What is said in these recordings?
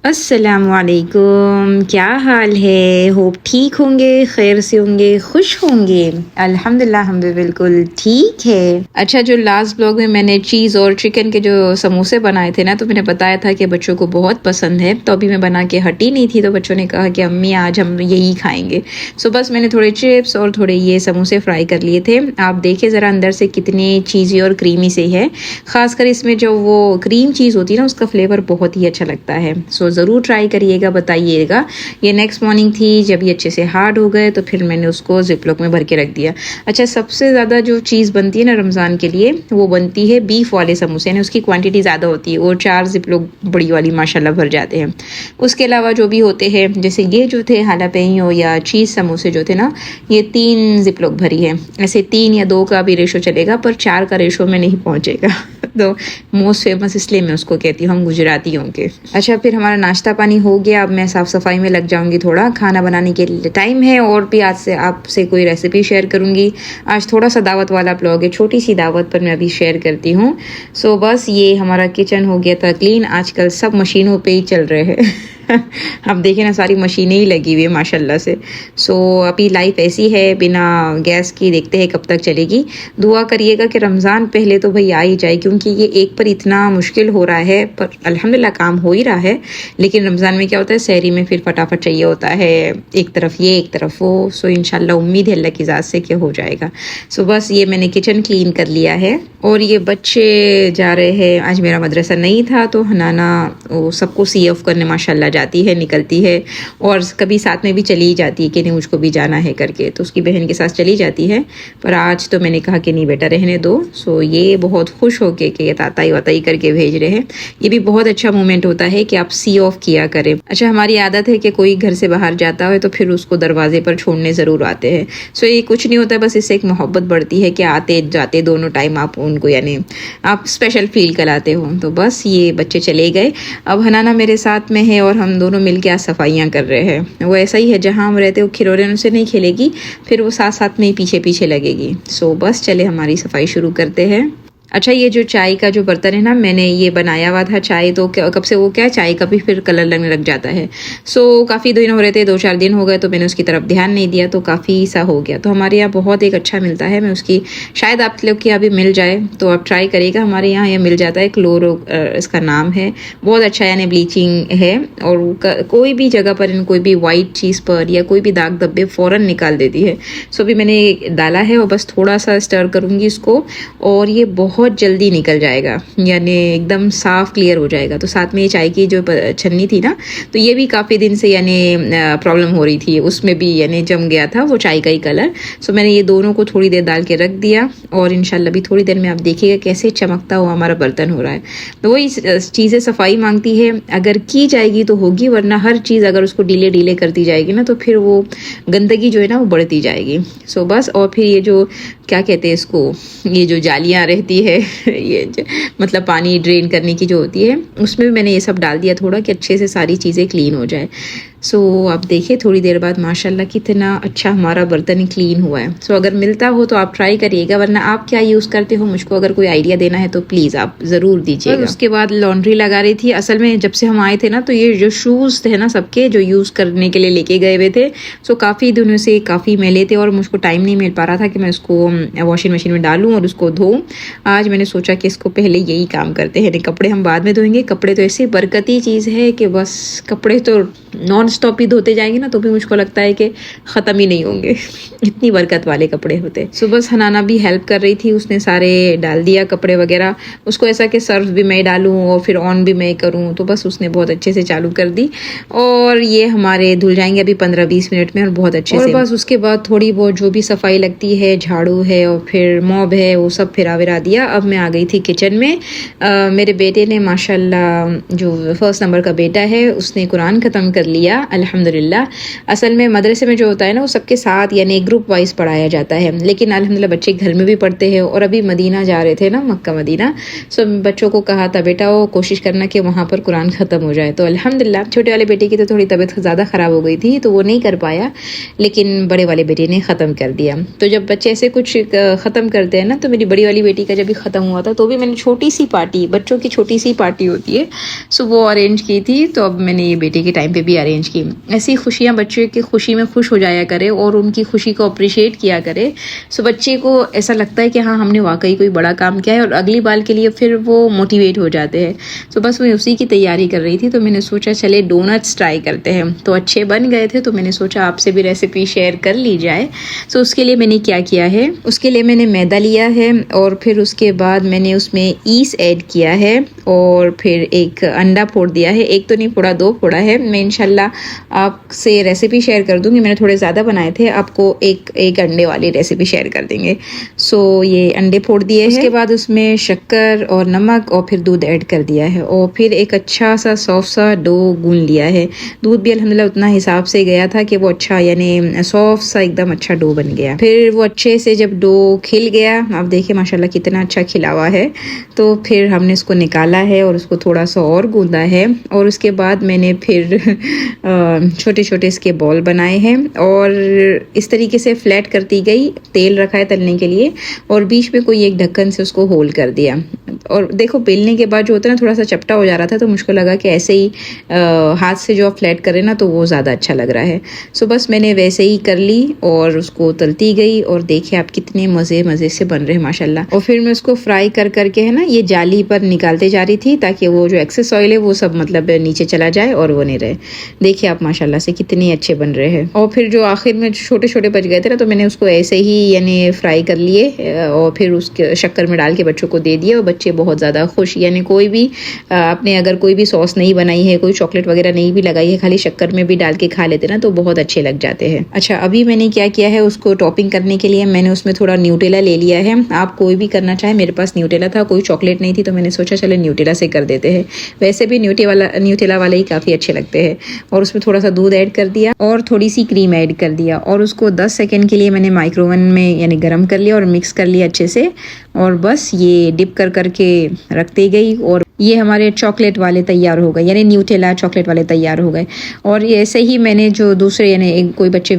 अस्सलामुअलैकुम, क्या हाल है? होप ठीक होंगे, खैर से होंगे, खुश होंगे। अल्हम्दुलिल्लाह हम भी बिल्कुल ठीक है। अच्छा, जो लास्ट ब्लॉग में मैंने चीज़ और चिकन के जो समोसे बनाए थे ना, तो मैंने बताया था कि बच्चों को बहुत पसंद है। तो अभी मैं बना के हटी नहीं थी, तो बच्चों ने कहा कि अम्मी आज हम यही खाएंगे। सो बस मैंने थोड़े चिप्स और थोड़े ये समोसे फ्राई कर लिए थे। आप देखिए ज़रा अंदर से कितने चीज़ी और क्रीमी से है। ख़ासकर इसमें जो वो क्रीम चीज़ होती है ना, उसका फ्लेवर बहुत ही अच्छा लगता है। सो ज़रूर ट्राई करिएगा, बताइएगा। ये नेक्स्ट मॉर्निंग थी जब ये अच्छे से हार्ड हो गए, तो फिर मैंने उसको जिपलॉक में भर के रख दिया। अच्छा, सबसे ज़्यादा जो चीज़ बनती है ना रमज़ान के लिए, वो बनती है बीफ वाले समोसे, यानी उसकी क्वांटिटी ज़्यादा होती है और 4 जिपलॉक बड़ी वाली माशाल्लाह भर जाते हैं। उसके अलावा जो भी होते हैं, जैसे ये जो थे हालापेनियो या चीज़ समोसे जो थे ना, ये 3 जिपलॉक भरी है। ऐसे 3 या 2 का भी रेशो चलेगा, पर 4 का रेशो में नहीं पहुँचेगा। तो मोस्ट फेमस इसलिए मैं उसको कहती हूँ, हम गुजरातियों के। अच्छा, फिर हमारा नाश्ता पानी हो गया। अब मैं साफ़ सफाई में लग जाऊंगी, थोड़ा खाना बनाने के लिए टाइम है। और भी आज से आपसे कोई रेसिपी शेयर करूंगी। आज थोड़ा सा दावत वाला ब्लॉग है, छोटी सी दावत पर मैं अभी शेयर करती हूँ। सो बस ये हमारा किचन हो गया था क्लीन। आजकल सब मशीनों पे ही चल रहे हैं। अब देखिए ना, सारी मशीनें ही लगी हुई है माशाल्लाह से। सो अभी लाइफ ऐसी है, बिना गैस की देखते हैं कब तक चलेगी। दुआ करिएगा कि रमज़ान पहले तो भाई आ ही जाए, क्योंकि ये एक पर इतना मुश्किल हो रहा है, पर अल्हम्दुलिल्लाह काम हो ही रहा है। लेकिन रमज़ान में क्या होता है, सहरी में फिर फटाफट चाहिए होता है, एक तरफ ये एक तरफ वो। सो इंशाल्लाह उम्मीद है अल्लाह की ज़ात से कि हो जाएगा। सो बस ये मैंने किचन क्लीन कर लिया है। और ये बच्चे जा रहे हैं, आज मेरा मदरसा नहीं था, तो हनाना वो सबको सी ऑफ करने माशाल्लाह जाती है, निकलती है। और कभी साथ में भी चली ही जाती है कि नहीं मुझको भी जाना है करके, तो उसकी बहन के साथ चली जाती है। पर आज तो मैंने कहा कि नहीं बेटा, रहने दो। सो ये बहुत खुश हो के कि ये ताताई वाताई करके भेज रहे हैं। ये भी बहुत अच्छा मोमेंट होता है कि आप सी ऑफ किया करें। अच्छा, हमारी आदत है कि कोई घर से बाहर जाता है तो फिर उसको दरवाजे पर छोड़ने ज़रूर आते हैं। सो ये कुछ नहीं होता, बस इससे एक मोहब्बत बढ़ती है कि आते जाते दोनों टाइम आप उनको, यानी आप स्पेशल फील कराते हो। तो बस ये बच्चे चले गए। अब हनाना मेरे साथ में है और हम दोनों मिल के आज सफाइयाँ कर रहे हैं। वो ऐसा ही है, जहाँ हम रहते हो खिलौने से नहीं खेलेगी, फिर वो साथ साथ में ही पीछे पीछे लगेगी। सो बस चले हमारी सफाई शुरू करते हैं। अच्छा, ये जो चाय का जो बर्तन है ना, मैंने ये बनाया हुआ था चाय, तो कब से वो क्या चाय का भी फिर कलर लगने लग जाता है। सो काफ़ी दिन हो रहे थे, 2-4 दिन हो गए, तो मैंने उसकी तरफ ध्यान नहीं दिया, तो काफ़ी सा हो गया। तो हमारे यहाँ बहुत एक अच्छा मिलता है, मैं उसकी शायद आप लोग के यहाँ भी मिल जाए, तो आप ट्राई करिएगा। हमारे यहाँ ये मिल जाता है, क्लोरो इसका नाम है। बहुत अच्छा, यानी ब्लीचिंग है, और कोई भी जगह पर, कोई भी वाइट चीज़ पर या कोई भी दाग धब्बे फ़ौरन निकाल देती है। सो अभी मैंने डाला है और बस थोड़ा सा स्टर करूँगी इसको, और ये बहुत जल्दी निकल जाएगा, यानी एकदम साफ क्लियर हो जाएगा। तो साथ में ये चाय की जो छन्नी थी ना, तो ये भी काफ़ी दिन से यानी प्रॉब्लम हो रही थी, उसमें भी यानी जम गया था वो चाय का ही कलर। सो मैंने ये दोनों को थोड़ी देर डाल के रख दिया, और इंशाल्लाह भी थोड़ी देर में आप देखिएगा कैसे चमकता हुआ हमारा बर्तन हो रहा है। तो वही चीज़ें सफाई मांगती है, अगर की जाएगी तो होगी, वरना हर चीज़ अगर उसको डीले डीले करती जाएगी ना, तो फिर वो गंदगी जो है ना वो बढ़ती जाएगी। सो बस, और फिर ये जो क्या कहते हैं इसको, ये जो जालियाँ रहती है ये मतलब पानी ड्रेन करने की जो होती है, उसमें भी मैंने ये सब डाल दिया थोड़ा, कि अच्छे से सारी चीज़ें क्लीन हो जाए। सो आप देखिए थोड़ी देर बाद माशाल्लाह कितना अच्छा हमारा बर्तन क्लीन हुआ है। सो अगर मिलता हो तो आप ट्राई करिएगा, वरना आप क्या यूज़ करते हो, मुझको अगर कोई आइडिया देना है तो प्लीज़ आप ज़रूर दीजिएगा। उसके बाद लॉन्ड्री लगा रही थी। असल में जब से हम आए थे ना, तो ये जो शूज़ थे ना सबके, जो यूज़ करने के लिए लेके गए हुए थे, सो काफ़ी दिनों से काफ़ी मैले थे, और मुझको टाइम नहीं मिल पा रहा था कि मैं उसको वॉशिंग मशीन में डालूँ और उसको धोऊँ। आज मैंने सोचा कि इसको पहले यही काम करते हैं, कपड़े हम बाद में धोएंगे। कपड़े तो ऐसी बरकती चीज़ है कि बस कपड़े तो नॉन स्टॉप ही धोते जाएंगे ना, तो भी मुझको लगता है कि ख़त्म ही नहीं होंगे, इतनी बरकत वाले कपड़े होते। सो बस हनाना भी हेल्प कर रही थी, उसने सारे डाल दिया कपड़े वगैरह। उसको ऐसा कि सर्फ भी मैं डालूँ और फिर ऑन भी मैं करूँ, तो बस उसने बहुत अच्छे से चालू कर दी। और ये हमारे धुल जाएंगे अभी 15-20 मिनट में, और बहुत अच्छे से। बस उसके बाद थोड़ी बहुत जो भी सफाई लगती है, झाड़ू है और फिर मॉब है, वो सब फिरा विरा दिया। अब मैं आ गई थी किचन में। मेरे बेटे ने माशाल्लाह, जो 1st नंबर का बेटा है, उसने कुरान ख़त्म कर लिया अल्हम्दुलिल्लाह। असल में मदरसे में जो होता है ना वो सबके साथ यानी ग्रुप वाइज पढ़ाया जाता है, लेकिन अल्हम्दुलिल्लाह बच्चे घर में भी पढ़ते हैं। और अभी मदीना जा रहे थे ना, मक्का मदीना, सो बच्चों को कहा था बेटा वो कोशिश करना कि वहाँ पर कुरान ख़त्म हो जाए। तो अल्हम्दुलिल्लाह छोटे वाले बेटे की तो थोड़ी तबीयत ज़्यादा ख़राब हो गई थी तो वो नहीं कर पाया, लेकिन बड़े वाले बेटे ने ख़त्म कर दिया। तो जब बच्चे ऐसे कुछ ख़त्म करते हैं ना, तो मेरी बड़ी वाली बेटी का जब भी ख़त्म हुआ था तो भी मैंने छोटी सी पार्टी, बच्चों की छोटी सी पार्टी होती है, सो वो अरेंज की थी। तो अब मैंने ये बेटे के टाइम पे भी अरेंज की। ऐसी खुशियाँ बच्चे की खुशी में खुश हो जाया करे और उनकी खुशी को अप्रिशिएट किया करे, सो बच्चे को ऐसा लगता है कि हाँ हमने वाकई कोई बड़ा काम किया है और अगली बार के लिए फिर वो मोटिवेट हो जाते हैं। सो बस मैं उसी की तैयारी कर रही थी, तो मैंने सोचा चले डोनट्स ट्राई करते हैं। तो अच्छे बन गए थे तो मैंने सोचा आपसे भी रेसिपी शेयर कर ली जाए। सो उसके लिए मैंने क्या किया है, उसके लिए मैंने मैदा लिया है और फिर उसके बाद मैंने उसमें ईस्ट ऐड किया है और फिर एक अंडा फोड़ दिया है। एक तो नहीं फोड़ा, 2 फोड़ा है। मैं इंशाल्लाह आपसे रेसिपी शेयर कर दूंगी, मैंने थोड़े ज़्यादा बनाए थे, आपको एक अंडे वाली रेसिपी शेयर कर देंगे। सो ये अंडे फोड़ दिए हैं। उसके बाद उसमें शक्कर और नमक और फिर दूध ऐड कर दिया है और फिर एक अच्छा सा सॉफ्ट सा डो गूंद लिया है। दूध भी अल्हम्दुलिल्लाह उतना हिसाब से गया था कि वो अच्छा यानी सॉफ्ट सा एकदम अच्छा डो बन गया। फिर वो अच्छे से जब डो खिल गया, आप देखिए माशाल्लाह कितना अच्छा खिला हुआ है, तो फिर हमने इसको निकाला है और उसको थोड़ा सा और गूंदा है। और उसके बाद मैंने फिर छोटे छोटे इसके बॉल बनाए हैं और इस तरीके से फ्लैट करती गई। तेल रखा है तलने के लिए और बीच में कोई एक ढक्कन से उसको होल कर दिया। और देखो बेलने के बाद जो होता है ना थोड़ा सा चपटा हो जा रहा था, तो मुझको लगा कि ऐसे ही हाथ से जो आप फ्लैट करें ना तो वो ज़्यादा अच्छा लग रहा है। सो बस मैंने वैसे ही कर ली और उसको तलती गई और देखिए आप कितने मज़े से बन रहे हैं माशाल्लाह। और फिर मैं उसको फ्राई कर करके है ना ये जाली पर निकालते जा रही थी ताकि वो जो एक्सेस ऑयल है वो सब मतलब नीचे चला जाए और वो नहीं रहे। देखिए आप माशाल्लाह से कितने अच्छे बन रहे हैं। और फिर जो आखिर में छोटे छोटे बच गए थे ना, तो मैंने उसको ऐसे ही यानी फ्राई कर लिए और फिर उसके शक्कर में डाल के बच्चों को दे दिया और बच्चे बहुत ज़्यादा खुश। यानी कोई भी आपने अगर कोई भी सॉस नहीं बनाई है, कोई चॉकलेट वगैरह नहीं भी लगाई है, खाली शक्कर में भी डाल के खा लेते ना तो बहुत अच्छे लग जाते हैं। अच्छा अभी मैंने क्या किया है, उसको टॉपिंग करने के लिए मैंने उसमें थोड़ा न्यूटेला ले लिया है। आप कोई भी करना चाहे, मेरे पास न्यूटेला था, कोई चॉकलेट नहीं थी, तो मैंने सोचा चलो न्यूटेला से कर देते हैं। वैसे भी न्यूटेला वाले ही काफ़ी अच्छे लगते हैं। और उसमें थोड़ा सा दूध ऐड कर दिया और थोड़ी सी क्रीम ऐड कर दिया और उसको 10 सेकेंड के लिए मैंने माइक्रोवेव में यानी गर्म कर लिया और मिक्स कर लिया अच्छे से। और बस ये डिप कर करके रखती गई और ये हमारे चॉकलेट वाले तैयार हो गए, यानी न्यूटेला चॉकलेट वाले तैयार हो गए। और ये ऐसे ही मैंने जो दूसरे यानी कोई बच्चे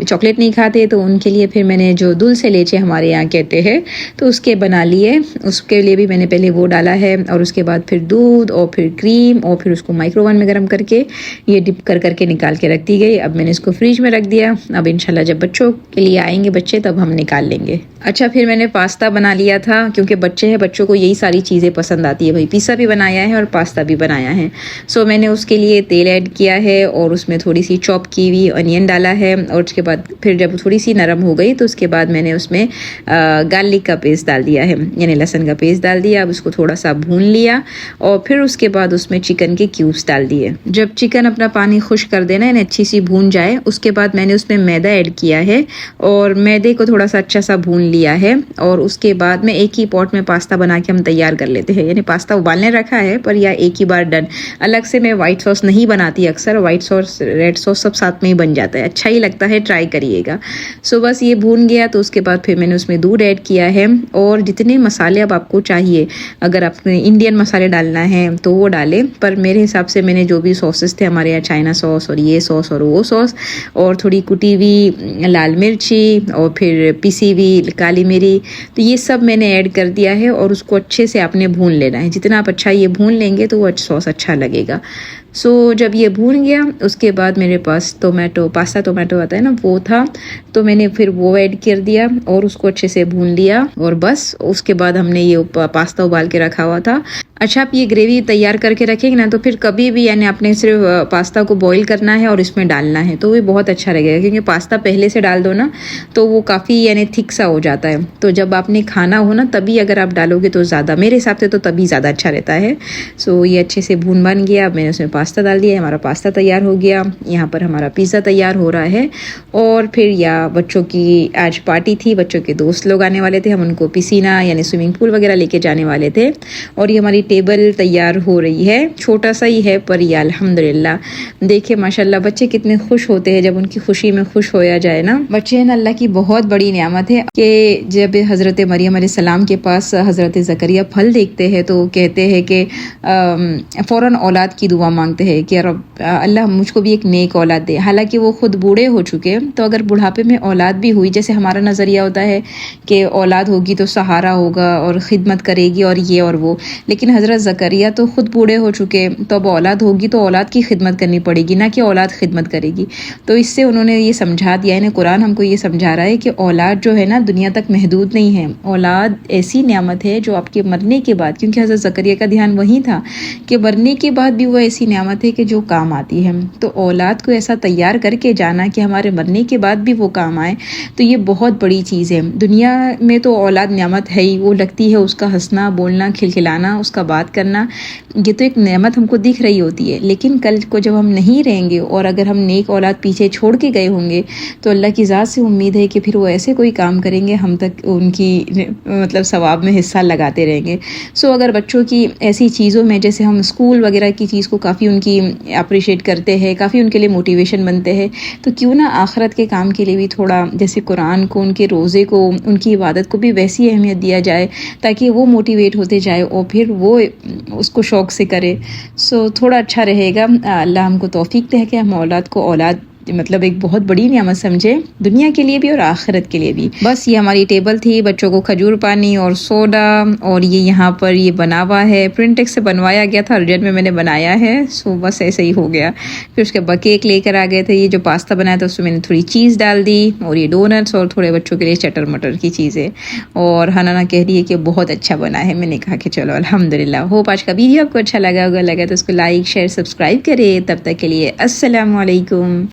चॉकलेट नहीं खाते तो उनके लिए फिर मैंने जो दुल्से लेचे हमारे यहाँ कहते हैं तो उसके बना लिए। उसके लिए भी मैंने पहले वो डाला है और उसके बाद फिर दूध और फिर क्रीम और फिर उसको माइक्रोवेव में गर्म करके ये डिप कर करके निकाल के रख दी गई। अब मैंने इसको फ्रिज में रख दिया। अब इंशाल्लाह जब बच्चों के लिए आएंगे बच्चे तब हम निकाल लेंगे। अच्छा फिर मैंने पास्ता बना लिया था, क्योंकि बच्चे हैं, बच्चों को यही सारी चीज़ें पसंद आती है भाई। पिज़्ज़ा भी बनाया है और पास्ता भी बनाया है। सो मैंने उसके लिए तेल ऐड किया है और उसमें थोड़ी सी चॉप की हुई अनियन डाला है और उसके बाद फिर जब थोड़ी सी नरम हो गई तो उसके बाद मैंने उसमें गार्लिक का पेस्ट डाल दिया है, यानी लहसुन का पेस्ट डाल दिया। अब उसको थोड़ा सा भून लिया और फिर उसके बाद उसमें चिकन के क्यूब्स डाल दिए। जब चिकन अपना पानी खुश कर देना यानी अच्छी सी भून जाए, उसके बाद मैंने उसमें मैदा ऐड किया है और मैदे को थोड़ा सा अच्छा सा भून लिया है। और उसके बाद में एक ही पॉट में पास्ता बना के हम तैयार कर लेते हैं, यानी पास्ता उबालने रखा है पर या एक ही बार डन। अलग से मैं वाइट सॉस नहीं बनाती, अक्सर वाइट सॉस रेड सॉस सब साथ में ही बन जाता है, अच्छा ही लगता है, ट्राई करिएगा। सो बस ये भून गया तो उसके बाद फिर मैंने उसमें दूध ऐड किया है और जितने मसाले अब आपको चाहिए, अगर आपने इंडियन मसाले डालना है तो वो डालें, पर मेरे हिसाब से मैंने जो भी सॉसेस थे हमारे यहाँ, चाइना सॉस और ये सॉस और वो सॉस और थोड़ी कुटी हुई लाल मिर्ची और फिर पिसी हुई काली मिरी, तो ये सब मैंने ऐड कर दिया है और उसको अच्छे से आपने भून लेना है। जितना आप अच्छा ये भून लेंगे तो वो सॉस अच्छा लगेगा। सो जब ये भून गया उसके बाद मेरे पास पास्ता टोमेटो आता है ना, वो था, तो मैंने फिर वो ऐड कर दिया और उसको अच्छे से भून लिया। और बस उसके बाद हमने ये पास्ता उबाल के रखा हुआ था। अच्छा आप ये ग्रेवी तैयार करके रखेंगे ना तो फिर कभी भी यानी आपने सिर्फ पास्ता को बॉईल करना है और इसमें डालना है तो वो बहुत अच्छा लगेगा, क्योंकि पास्ता पहले से डाल दो ना तो वो काफ़ी यानी थिक सा हो जाता है। तो जब आपने खाना हो ना तभी अगर आप डालोगे तो ज़्यादा, मेरे हिसाब से तो तभी ज़्यादा अच्छा रहता है। सो ये अच्छे से भून बन गया। अब मैंने उसमें पास्ता डाल दिया, हमारा पास्ता तैयार हो गया। यहाँ पर हमारा पिज़्ज़ा तैयार हो रहा है। और फिर या बच्चों की आज पार्टी थी, बच्चों के दोस्त लोग आने वाले थे, हम उनको पिसीना यानी स्विमिंग पूल वगैरह लेके जाने वाले थे। और ये हमारी टेबल तैयार हो रही है, छोटा सा ही है पर ये अल्हम्दुलिल्लाह देखिए माशाल्लाह बच्चे कितने खुश होते हैं जब उनकी खुशी में खुश होया जाए ना। बच्चे न अल्लाह की बहुत बड़ी नियामत है कि जब हज़रत मरियम अलैहिस्सलाम के पास हज़रत ज़करिया फल देखते हैं तो कहते हैं कि फ़ौरन औलाद की दुआ मांगते हैं कि रब अल्लाह मुझको भी एक नेक औलाद दे। हालांकि वो खुद बूढ़े हो चुके, तो अगर बुढ़ापे में औलाद भी हुई, जैसे हमारा नज़रिया होता है कि औलाद होगी तो सहारा होगा और ख़िदमत करेगी और ये और वो, लेकिन हज़रत ज़करिया तो खुद बूढ़े हो चुके, तो अब औलाद होगी तो औलाद की खिदमत करनी पड़ेगी, ना कि औलाद खिदमत करेगी। तो इससे उन्होंने ये समझा दिया है, कुरान हमको ये समझा रहा है कि औलाद जो है ना दुनिया तक महदूद नहीं है। औलाद ऐसी नियामत है जो आपके मरने के बाद, क्योंकि हज़रत ज़करिया का ध्यान वही था कि मरने के बाद भी वो ऐसी नियामत है कि जो काम आती है। तो औलाद को ऐसा तैयार करके जाना कि हमारे मरने के बाद भी वो काम आए, तो ये बहुत बड़ी चीज़ है। दुनिया में तो औलाद नियामत है ही, वो लगती है उसका हंसना बोलना खिलखिलाना उसका बात करना, ये तो एक नेमत हमको दिख रही होती है। लेकिन कल को जब हम नहीं रहेंगे और अगर हम नेक औलाद पीछे छोड़ के गए होंगे तो अल्लाह की ज़ात से उम्मीद है कि फिर वो ऐसे कोई काम करेंगे हम तक उनकी मतलब सवाब में हिस्सा लगाते रहेंगे। सो अगर बच्चों की ऐसी चीज़ों में, जैसे हम स्कूल वगैरह की चीज़ को काफ़ी उनकी अप्रिशिएट करते हैं, काफ़ी उनके लिए मोटिवेशन बनते हैं, तो क्यों ना आखिरत के काम के लिए भी थोड़ा जैसे कुरान को, उनके रोज़े को, उनकी इबादत को भी वैसी अहमियत दिया जाए ताकि वो मोटिवेट होते जाए और फिर वो उसको शौक़ से करे। सो थोड़ा अच्छा रहेगा। अल्लाह हमको तौफीक दे कि हम औलाद को औलाद मतलब एक बहुत बड़ी नियामत समझे, दुनिया के लिए भी और आखिरत के लिए भी। बस ये हमारी टेबल थी, बच्चों को खजूर पानी और सोडा, और ये यहाँ पर ये बना हुआ है, प्रिंटेक्स से बनवाया गया था, अर्जेंट में मैंने बनाया है। सो बस ऐसे ही हो गया। फिर उसके बाद केक लेकर आ गए थे, ये जो पास्ता बनाया था उसमें मैंने थोड़ी चीज़ डाल दी, और ये डोनट्स और थोड़े बच्चों के लिए चटर मटर की चीज़ें। और हनाना कह रही है कि बहुत अच्छा बना है। मैंने कहा कि चलो अल्हम्दुलिल्लाह। होप आज का वीडियो आपको अच्छा लगा होगा, लगा तो उसको लाइक शेयर सब्सक्राइब करें। तब तक के लिए अस्सलाम वालेकुम।